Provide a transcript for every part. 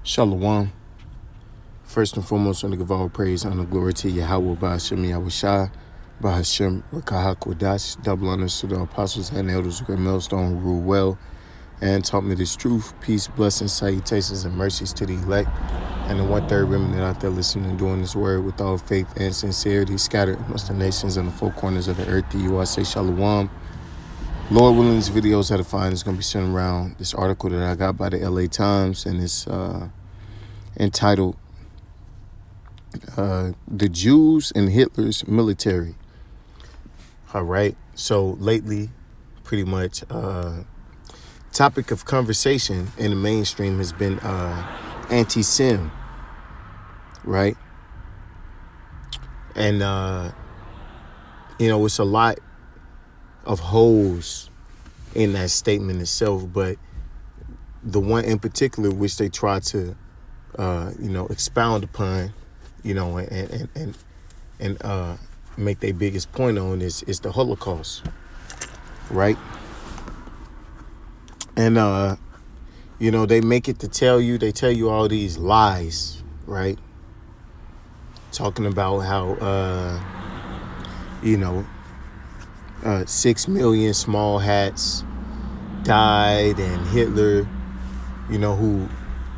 Shalom. First and foremost, I want to give all praise, honor, glory to Yahweh, Ba'ashem, Yahushua, Ba'ashem, Rakahak, Wadash, double honors to the apostles and elders of Great Millstone who rule well and taught me this truth, peace, blessings, salutations, and mercies to the elect and the one-third remnant out there listening and doing this word with all faith and sincerity, scattered amongst the nations and the four corners of the earth. To you I say shalom. Lord willing, this video is edifying. It's going to be sent around this article that I got by the LA Times, and it's entitled The Jews in Hitler's Military. All right. So lately, pretty much, topic of conversation in the mainstream has been anti-Sem, right? And, it's a lot of holes in that statement itself, but the one in particular which they try to expound upon, and make their biggest point on is the Holocaust, right? And they make it to tell you all these lies, right? Talking about how 6 million small hats died, and Hitler, who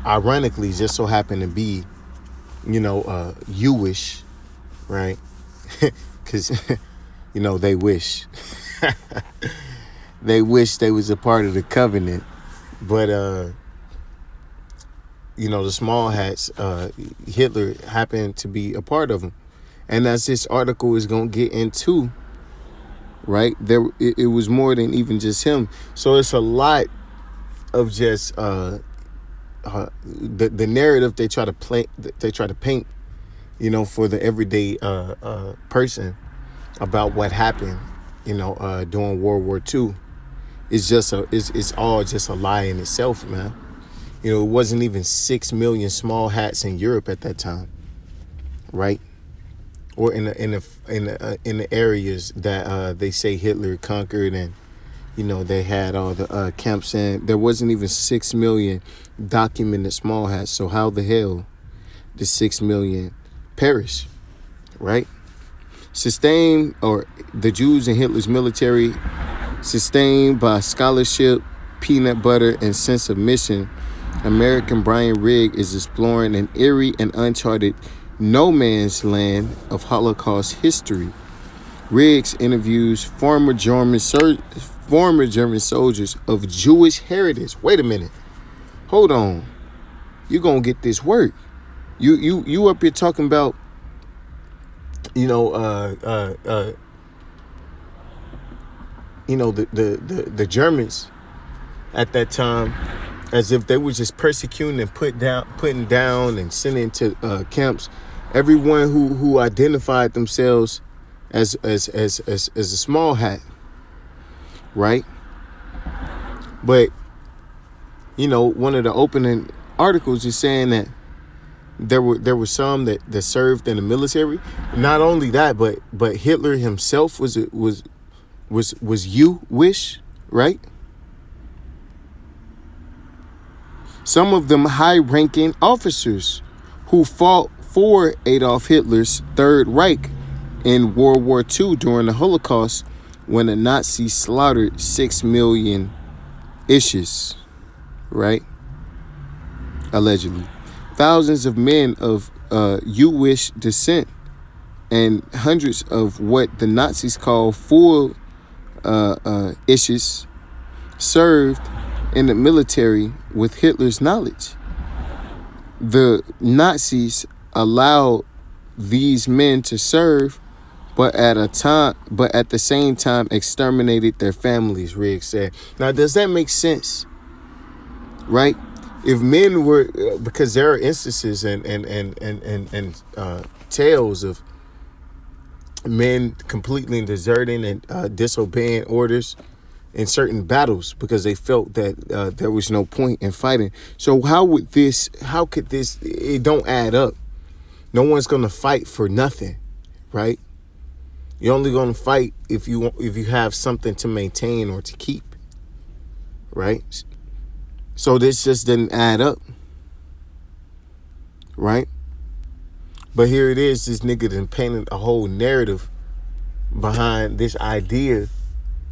ironically just so happened to be, Jewish, right? Because, they wish. They wish they was a part of the covenant. But, the small hats, Hitler happened to be a part of them. And as this article is going to get into, right, it was more than even just him. So it's a lot of just the narrative they try to paint, for the everyday person about what happened, during World War II. It's all just a lie in itself, man. It wasn't even 6 million small hats in Europe at that time, right? Or in the areas that they say Hitler conquered, and they had all the camps, and there wasn't even 6 million documented small hats. So how the hell did 6 million perish, right? The Jews in Hitler's military, sustained by scholarship, peanut butter, and sense of mission, American Brian Rigg is exploring an eerie and uncharted no man's land of Holocaust history. Riggs interviews former German soldiers of Jewish heritage. Wait a minute. Hold on. You gonna get this work. You up here talking about, the Germans at that time, as if they were just persecuting and putting down and sending to camps everyone who identified themselves as a small hat, right? But one of the opening articles is saying that there were some that served in the military. Not only that, but Hitler himself was Jewish, right? Some of them high-ranking officers who fought for Adolf Hitler's Third Reich in World War II during the Holocaust, when the Nazis slaughtered 6 million Ishes, right? Allegedly. Thousands of men of Jewish descent and hundreds of what the Nazis call full Ishes served in the military with Hitler's knowledge. The Nazis allowed these men to serve, but at the same time exterminated their families, Riggs said. Now, does that make sense? Right? If men were, because there are instances and tales of men completely deserting and disobeying orders in certain battles because they felt that there was no point in fighting. So how could this, it don't add up. No one's going to fight for nothing, right? You're only going to fight if you have something to maintain or to keep, right? So this just didn't add up. right? But here it is, this nigga done painted a whole narrative behind this idea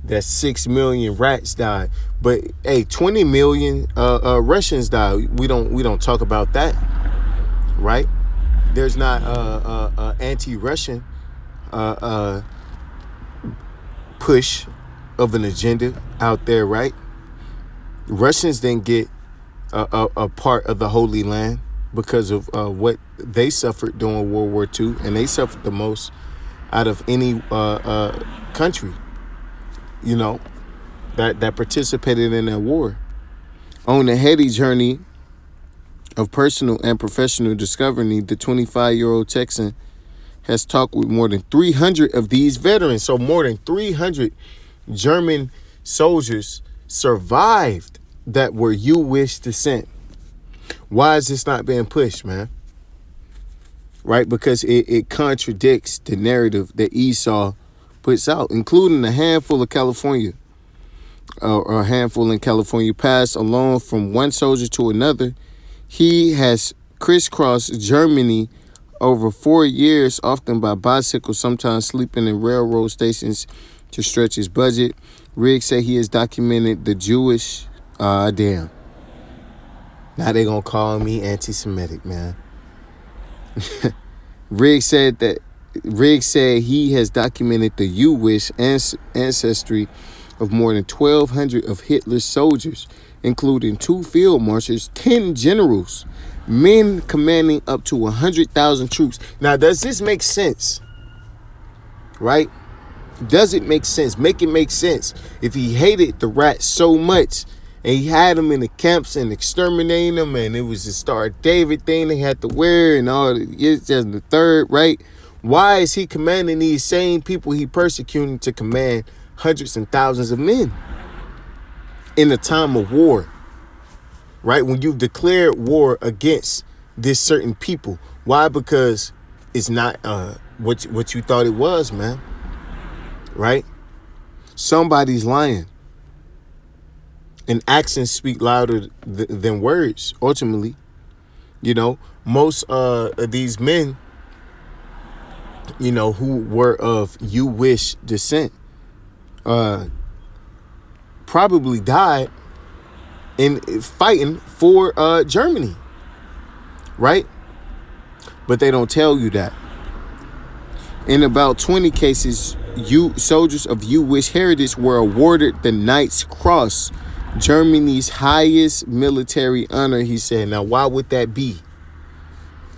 that 6 million rats died. But hey, 20 million Russians died. We don't talk about that, right? There's not anti-Russian push of an agenda out there, right? Russians didn't get a part of the Holy Land because of what they suffered during World War II, and they suffered the most out of any country, you know, that participated in that war. On a heady journey of personal and professional discovery, the 25-year-old Texan has talked with more than 300 of these veterans. So more than 300 German soldiers survived that were Jewish descent. Why is this not being pushed, man? Right? Because it contradicts the narrative that Esau puts out, including a handful of California, or a handful in California, passed along from one soldier to another. He has crisscrossed Germany over 4 years, often by bicycle, sometimes sleeping in railroad stations to stretch his budget. Riggs said he has documented the Jewish... damn. Now they gonna call me anti-Semitic, man. Riggs said he has documented the Jewish ancestry of more than 1,200 of Hitler's soldiers, including 2 field marshals, 10 generals, men commanding up to 100,000 troops. Now, does this make sense? Right? Does it make sense? Make it make sense. If he hated the rats so much, and he had them in the camps and exterminating them, and it was the Star of David thing they had to wear and all it's just the third, right? Why is he commanding these same people he persecuting to command hundreds and thousands of men in a time of war, right? When you've declared war against this certain people. Why? Because it's not what you thought it was, man, right? Somebody's lying. And actions speak louder than words, ultimately. You know, most of these men, you know, who were of Jewish descent, probably died in fighting for Germany, right? But they don't tell you that. In about 20 cases, soldiers of Jewish heritage were awarded the Knight's Cross, Germany's highest military honor, he said. Now, why would that be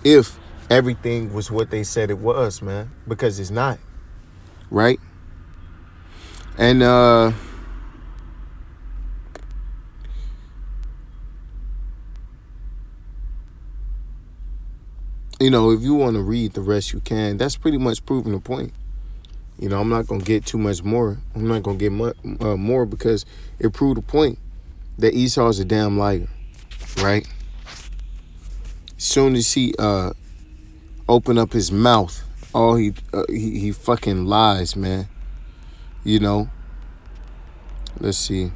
if everything was what they said it was, man? Because it's not, right? And, you know, if you want to read the rest, you can. That's pretty much proving the point. You know, I'm not going to get too much more. I'm not going to get more because it proved the point that Esau is a damn liar, right? As soon as he open up his mouth, all he fucking lies, man. You know. Let's see.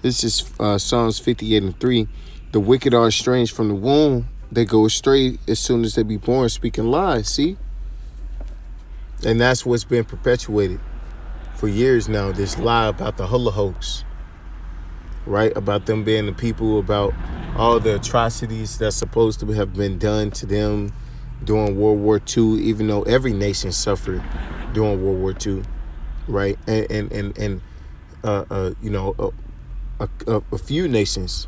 This is Psalms 58:3. The wicked are estranged from the womb. They go astray as soon as they be born, speaking lies. See? And that's what's been perpetuated for years now. This lie about the Holocaust, right? About them being the people, about all the atrocities that's supposed to have been done to them during World War II, even though every nation suffered during World War II, right? And you know, a few nations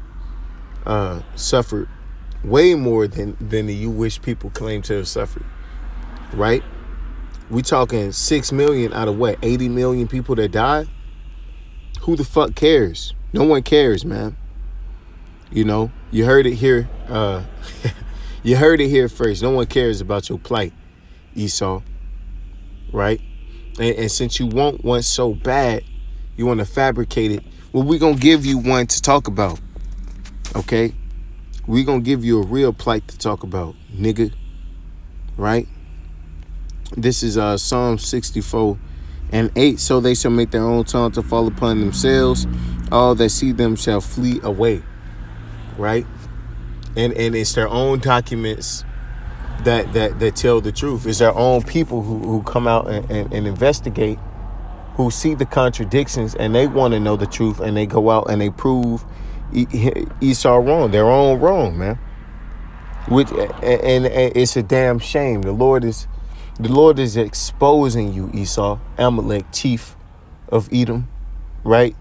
suffered way more than the Jewish people claim to have suffered, right? We talking 6 million out of what, 80 million people that died? Who the fuck cares? No one cares, man. You know, you heard it here. You heard it here first. No one cares about your plight, Esau, right? And since you want one so bad, you want to fabricate it. Well, we're going to give you one to talk about, okay? We're going to give you a real plight to talk about, nigga, right? This is Psalm 64:8. So they shall make their own tongue to fall upon themselves. All that see them shall flee away, right? And it's their own documents that tell the truth. It's our own people who come out and investigate, who see the contradictions, and they want to know the truth, and they go out and they prove Esau wrong, their own wrong, man. Which and it's a damn shame. The Lord is exposing you, Esau, Amalek, chief of Edom, right?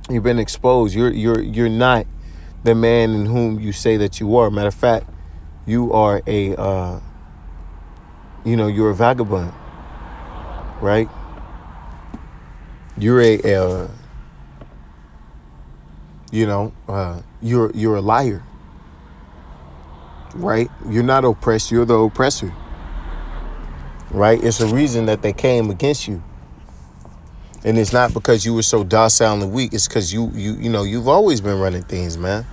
You've been exposed. You're not the man in whom you say that you are. Matter of fact, you are you're a vagabond, right? You're you're a liar, right? You're not oppressed. You're the oppressor, right? It's a reason that they came against you. And it's not because you were so docile and weak. It's because you've always been running things, man.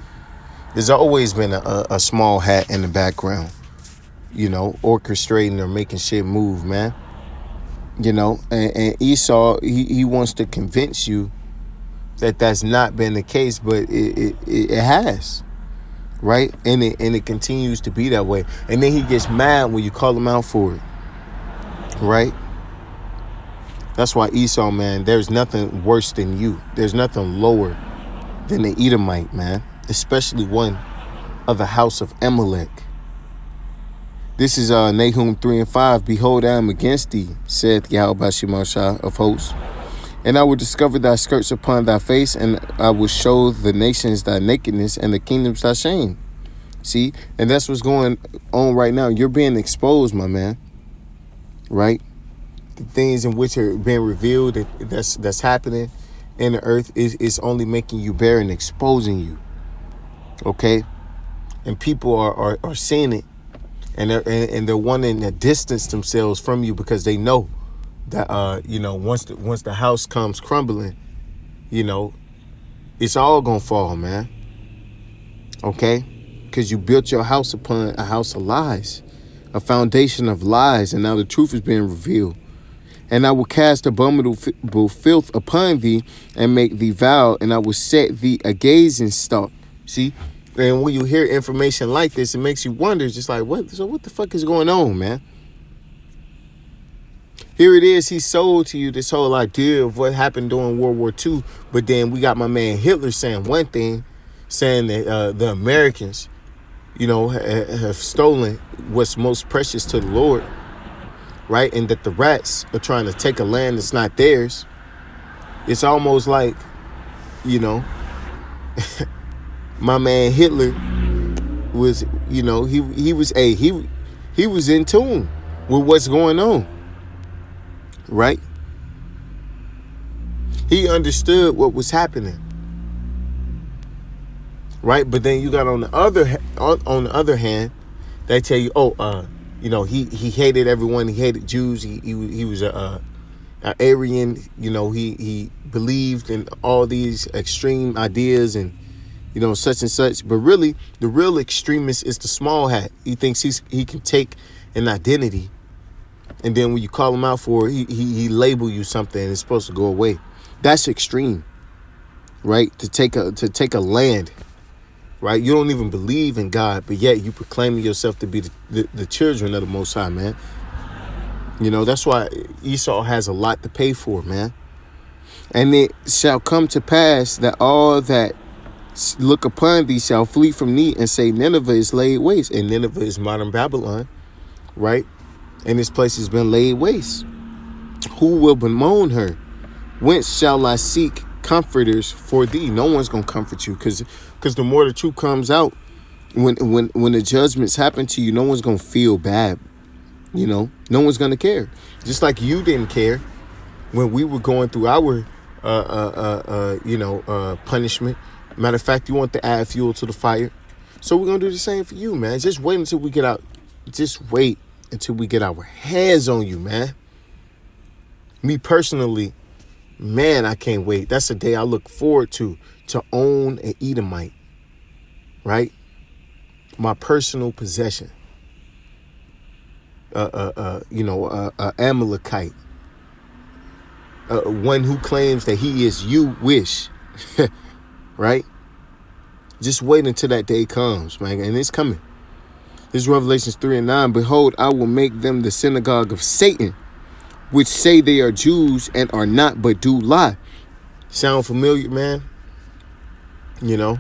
There's always been a small hat in the background, orchestrating or making shit move, man. And Esau, he wants to convince you that that's not been the case, but it has, right? And it continues to be that way. And then he gets mad when you call him out for it, right? That's why Esau, man, there's nothing worse than you. There's nothing lower than the Edomite, man, especially one of the house of Amalek. This is Nahum 3:5. Behold, I am against thee, saith Yahweh Shemashah of hosts. And I will discover thy skirts upon thy face, and I will show the nations thy nakedness and the kingdoms thy shame. See? And that's what's going on right now. You're being exposed, my man. Right? The things in which are being revealed that's happening in the earth is only making you bare and exposing you. Okay? And people are seeing it. And they're wanting to distance themselves from you because they know that once the house comes crumbling, it's all gonna fall, man. Okay, because you built your house upon a house of lies, a foundation of lies, and now the truth is being revealed. And I will cast abominable filth upon thee and make thee vile, and I will set thee a gazing stock. See. And when you hear information like this, it makes you wonder, just like, what the fuck is going on, man? Here it is, he sold to you this whole idea of what happened during World War II, but then we got my man Hitler saying one thing, saying that the Americans, have stolen what's most precious to the Lord, right? And that the rats are trying to take a land that's not theirs. It's almost like, my man Hitler was, he was in tune with what's going on, right? He understood what was happening, right? But then you got on the other hand, they tell you, he hated everyone. He hated Jews. He was a Aryan. He believed in all these extreme ideas and such and such. But really, the real extremist is the small hat. He thinks he can take an identity, and then when you call him out for it, he label you something and it's supposed to go away. That's extreme, right? To take a land, right? You don't even believe in God, but yet you proclaiming yourself to be the children of the Most High, man. That's why Esau has a lot to pay for, man. And it shall come to pass that all that look upon thee shall flee from thee and say, Nineveh is laid waste. And Nineveh is modern Babylon, right? And this place has been laid waste. Who will bemoan her? Whence shall I seek comforters for thee? No one's gonna comfort you, because the more the truth comes out, when the judgments happen to you, no one's gonna feel bad. No one's gonna care. Just like you didn't care when we were going through our punishment. Matter of fact, you want to add fuel to the fire. So we're going to do the same for you, man. Just wait until we get out. Just wait until we get our hands on you, man. Me personally, man, I can't wait. That's the day I look forward to own an Edomite, right? My personal possession. Amalekite. One who claims that he is you wish. Right? Just wait until that day comes, man. And it's coming. This is Revelations 3:9. Behold, I will make them the synagogue of Satan, which say they are Jews and are not, but do lie. Sound familiar, man? You know,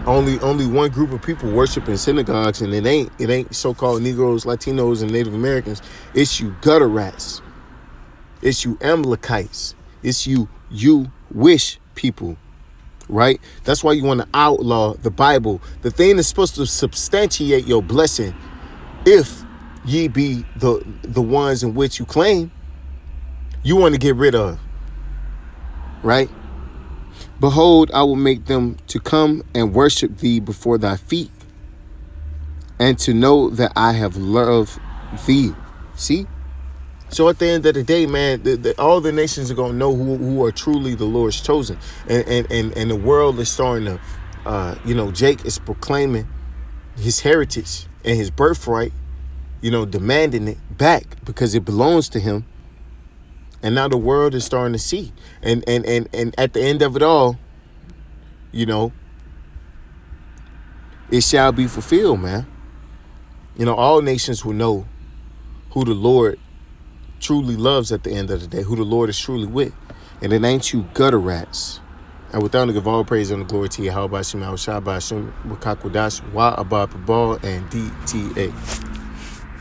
only one group of people worship in synagogues, and it ain't so-called Negroes, Latinos, and Native Americans. It's you gutter rats. It's you Amalekites. It's you wish people, right? That's why you want to outlaw the Bible, the thing that's supposed to substantiate your blessing, if ye be the ones in which you claim. You want to get rid of, right? Behold, I will make them to come and worship thee before thy feet, and to know that I have loved thee. See? So at the end of the day, man, all the nations are going to know who are truly the Lord's chosen. And the world is starting to, Jake is proclaiming his heritage and his birthright, demanding it back because it belongs to him. And now the world is starting to see. And at the end of it all, it shall be fulfilled, man. All nations will know who the Lord truly loves at the end of the day, who the Lord is truly with. And it ain't you gutter rats. And with that, I give all praise and glory to Yahweh, Shema, Shabbat, Shem, Wakakwadash, Wa Abba, Babal, and DTA.